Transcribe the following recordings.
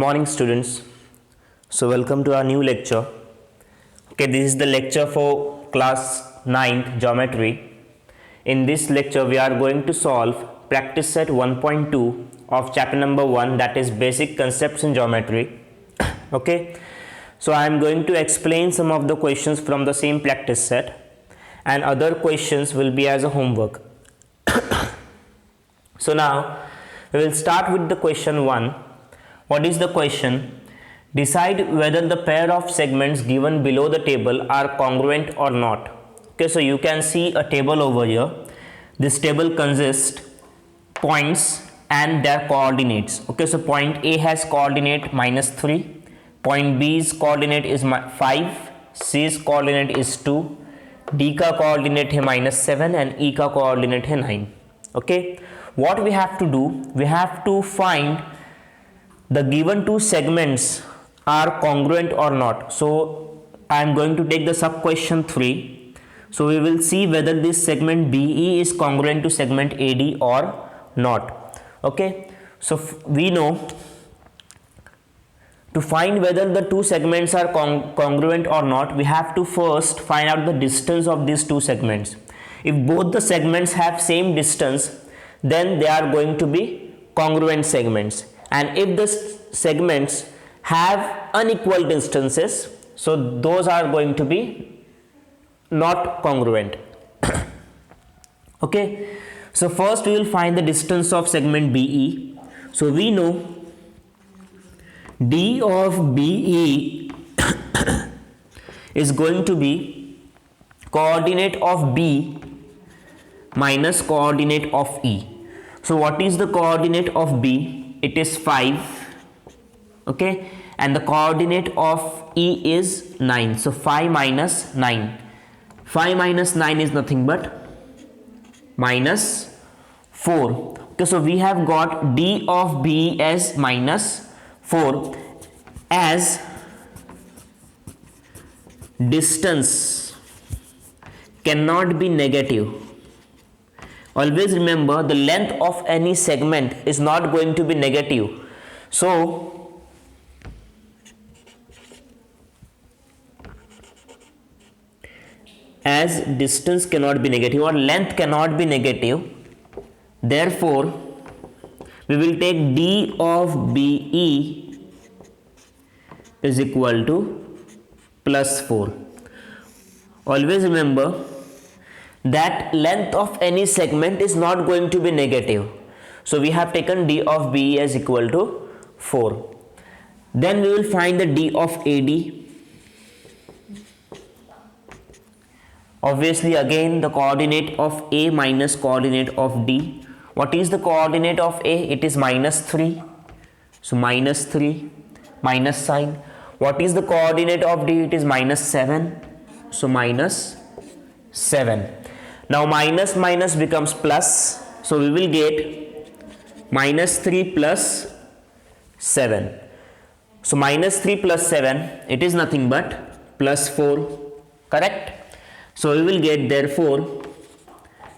Morning students. So welcome to our new lecture. Okay, this is the lecture for class 9th geometry. In this lecture we are going to solve practice set 1.2 of chapter number 1, that is basic concepts in geometry. Okay, so I am going to explain some of the questions from the same practice set and other questions will be as a homework. So now we will start with the question 1. What is the question? Decide whether the pair of segments given below the table are congruent or not. Okay, so you can see a table over here. This table consists points and their coordinates. Okay, so point A has coordinate -3, point B's coordinate is 5, C's coordinate is 2, D का coordinate है -7 and E का coordinate है 9. Okay, what we have to do? We have to find the given two segments are congruent or not. So I am going to take the sub question 3. So we will see whether this segment BE is congruent to segment AD or not. Okay, so we know to find whether the two segments are congruent or not, we have to first find out the distance of these two segments. If both the segments have same distance, then they are going to be congruent segments. And if the segments have unequal distances, so those are going to be not congruent. Okay, so first we will find the distance of segment BE. So we know D of BE is going to be coordinate of B minus coordinate of E. So what is the coordinate of B? It is 5. Okay, and the coordinate of E is 9. So 5 minus 9. 5 minus 9 is nothing but -4. Okay, so we have got D of B as -4 as distance cannot be negative. Always remember, the length of any segment is not going to be negative. So as distance cannot be negative or length cannot be negative, therefore we will take D of BE is equal to +4. Always remember that length of any segment is not going to be negative. So we have taken D of BE as equal to 4. Then we will find the D of AD. Obviously again the coordinate of A minus coordinate of D. What is the coordinate of A? It is -3. So -3 minus sign. What is the coordinate of D? It is -7. So -7. Now minus minus becomes plus, so we will get -3 plus 7. So -3 plus 7, it is nothing but +4, correct? So we will get therefore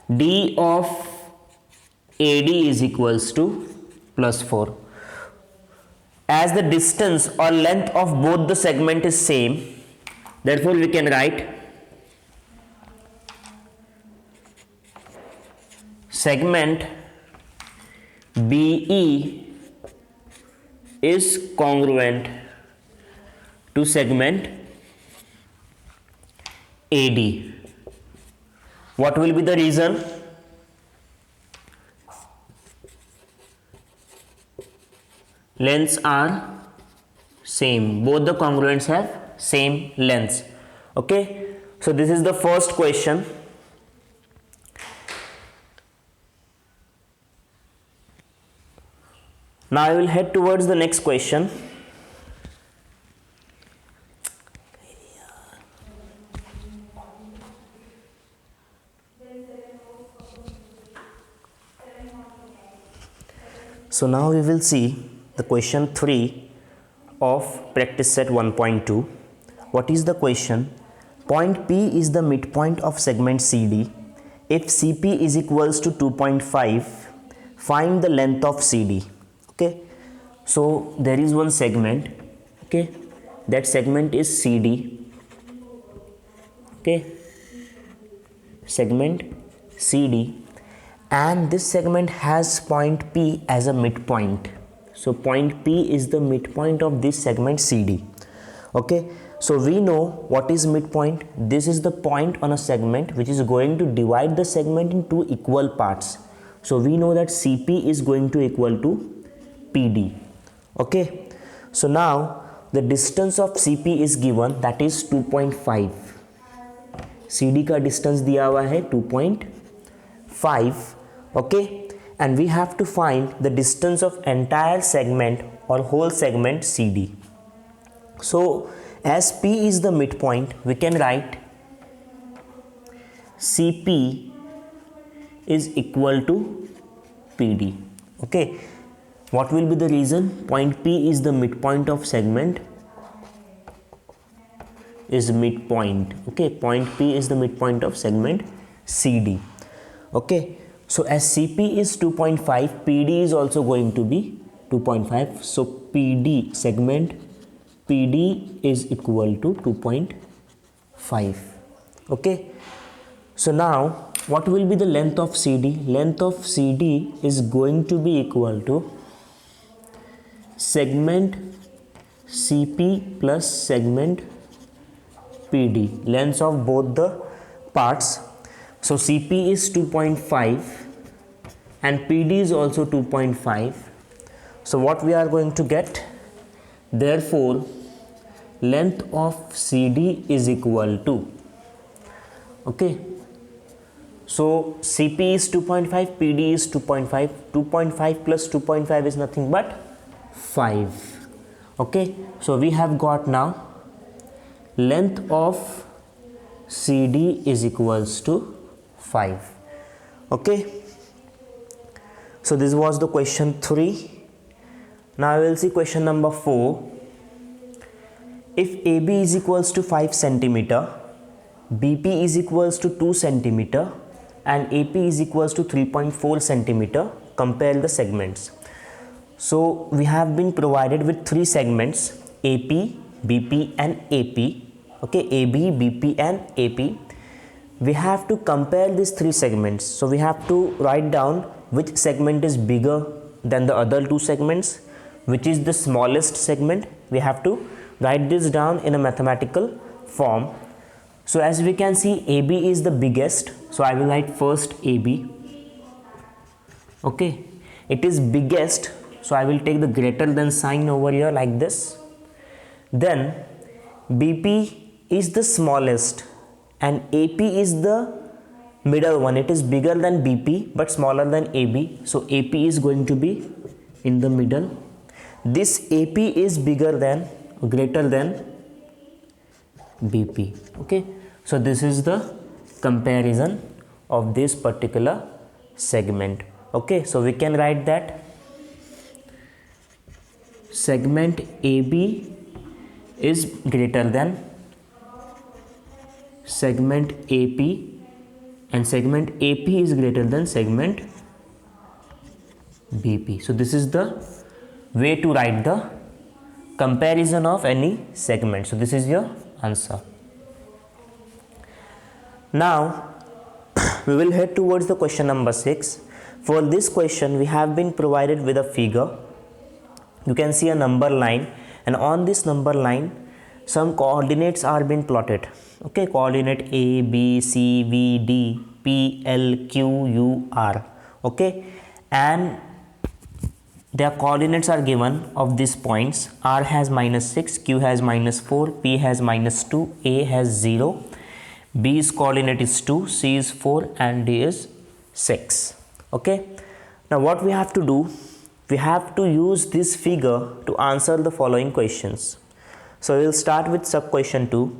D of AD is equals to +4. As the distance or length of both the segment is same, therefore we can write segment BE is congruent to segment AD. What will be the reason? Lengths are same. Both the congruents have same lengths. Okay, so this is the first question. Now I will head towards the next question. So now we will see the question 3 of practice set 1.2. What is the question? Point P is the midpoint of segment CD. If CP is equals to 2.5, find the length of CD. Okay, So there is one segment, okay, that segment is CD, okay, segment CD, and this segment has point P as a midpoint. So point P is the midpoint of this segment CD. Okay, so we know what is midpoint. This is the point on a segment which is going to divide the segment in two equal parts. So we know that CP is going to equal to PD. Okay, so now the distance of CP is given, that is 2.5. CD का distance दिया हुआ है 2.5. okay, and we have to find the distance of entire segment or whole segment CD. So as P is the midpoint, we can write CP is equal to PD. Okay, what will be the reason? Point P is the midpoint of segment, is midpoint. Okay, point P is the midpoint of segment CD. Okay, so as CP is 2.5, PD is also going to be 2.5. So PD, segment PD is equal to 2.5. okay, so now what will be the length of CD? Length of CD is going to be equal to segment CP plus segment PD, lengths of both the parts. So CP is 2.5 and PD is also 2.5. So what we are going to get? Therefore length of CD is equal to, okay, so CP is 2.5, PD is 2.5. 2.5 plus 2.5 is nothing but 5. Okay, so we have got now length of CD is equals to 5. Okay, so this was the question 3. Now we will see question number 4. If AB is equals to 5 centimeter, BP is equals to 2 centimeter and AP is equals to 3.4 centimeter, compare the segments. So we have been provided with 3 segments, AP, BP and AP. Okay, AB, BP and AP. We have to compare these 3 segments. So we have to write down which segment is bigger than the other 2 segments, which is the smallest segment. We have to write this down in a mathematical form. So as we can see, AB is the biggest, so I will write first AB. Okay, it is biggest, so I will take the greater than sign over here like this. Then BP is the smallest and AP is the middle one. It is bigger than BP but smaller than AB, so AP is going to be in the middle. This AP is bigger than, greater than BP. Okay, so this is the comparison of this particular segment. Okay, so we can write that segment AB is greater than segment AP and segment AP is greater than segment BP. So this is the way to write the comparison of any segment. So this is your answer. Now we will head towards the question number 6. For this question we have been provided with a figure. You can see a number line, and on this number line some coordinates are being plotted. Okay, coordinate A, B, C, V, D, P, L, Q, U, R. Okay, and their coordinates are given of these points. R has -6, Q has -4, P has -2, A has 0, B's coordinate is 2, C is 4 and D is 6. Okay, now what we have to do? We have to use this figure to answer the following questions. So we will start with sub question 2.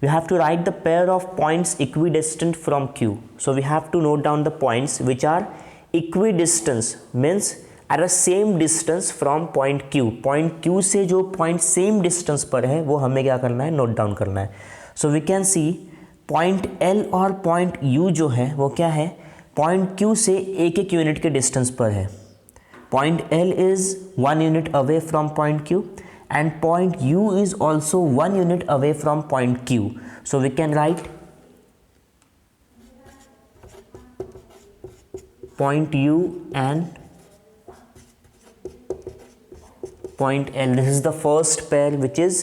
You have to write the pair of points equidistant from Q. So we have to note down the points which are equidistant, means at the same distance from point Q. Point Q से जो point same distance पर है वो हमें क्या करना है? Note down करना है. So we can see point L और point U जो है वो क्या है? Point Q से एक यूनिट के डिस्टेंस पर है. Point L is 1 unit away from point Q, and point U is also 1 unit away from point Q. So we can write point U and point L. This is the first pair which is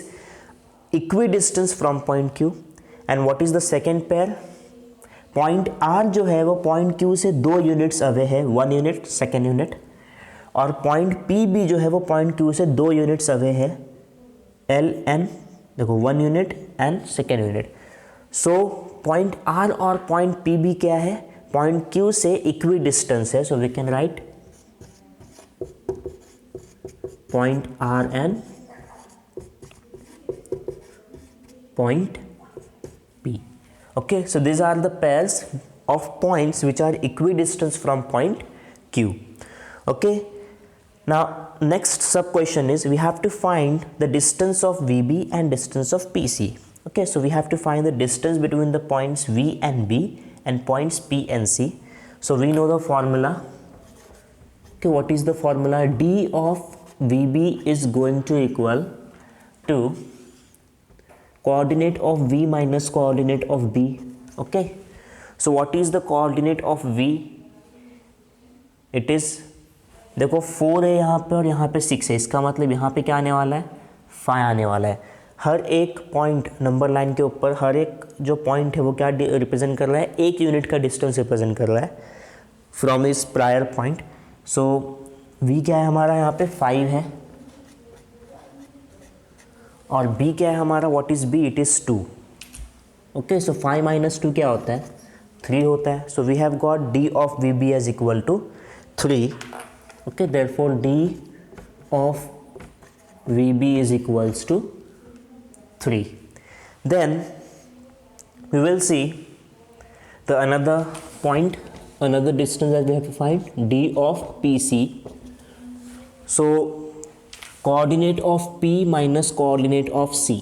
equidistant from point Q. And what is the second pair? Point R जो है वो point Q से 2 units away है, 1 unit, second unit, और point P B जो है वो point Q से 2 यूनिट्स अवे है, एल एन, देखो 1 unit and second unit. So point R और पॉइंट पी बी क्या है? पॉइंट क्यू से इक्वी डिस्टेंस है. So we can write point R and point P. Okay, so these are the pairs of points which are equidistant from point Q. Okay, now next sub question is we have to find the distance of VB and distance of PC. Okay, so we have to find the distance between the points V and B and points P and C. So we know the formula. Okay, what is the formula? D of VB is going to equal to coordinate of V minus coordinate of B. Okay, so what is the coordinate of V? It is, देखो 4 है यहाँ पे और यहाँ पे 6 है. इसका मतलब यहाँ पे क्या आने वाला है? 5 आने वाला है. हर एक पॉइंट नंबर लाइन के ऊपर हर एक जो पॉइंट है वो क्या रिप्रेजेंट कर रहा है? 1 यूनिट का डिस्टेंस रिप्रेजेंट कर रहा है फ्रॉम इस प्रायर पॉइंट. सो V क्या है हमारा? यहाँ पे 5 है, और B क्या है हमारा? What is B? It is 2. Okay, so 5 minus 2 क्या होता है? 3 होता है. So we have got D of VB as equal to 3. Okay, therefore D of VB is equals to 3. Then we will see the another point, another distance that we have to find, D of PC. So coordinate of P minus coordinate of C.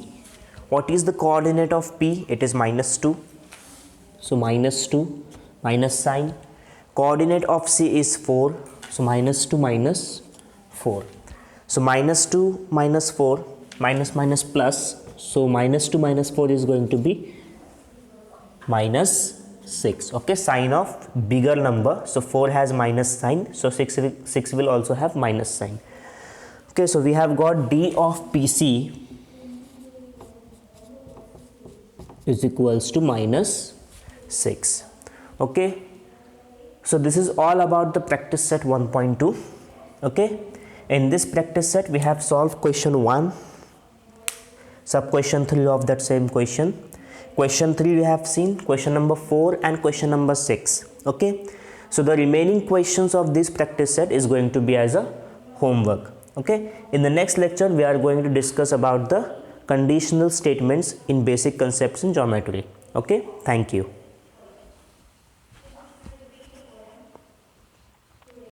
What is the coordinate of P? It is minus 2. So minus 2, minus sign. Coordinate of C is 4. So minus 2 minus 4. So minus 2 minus 4, minus minus plus. So minus 2 minus 4 is going to be minus 6. Okay, sign of bigger number. So 4 has minus sign. So 6 will also have minus sign. Okay, so we have got D of PC is equals to minus 6. Okay, so this is all about the practice set 1.2. Okay, in this practice set we have solved question 1, sub question 3 of that same question. Question 3 we have seen, question number 4 and question number 6. Okay, so the remaining questions of this practice set is going to be as a homework. Okay, in the next lecture we are going to discuss about the conditional statements in basic concepts in geometry. Okay, thank you.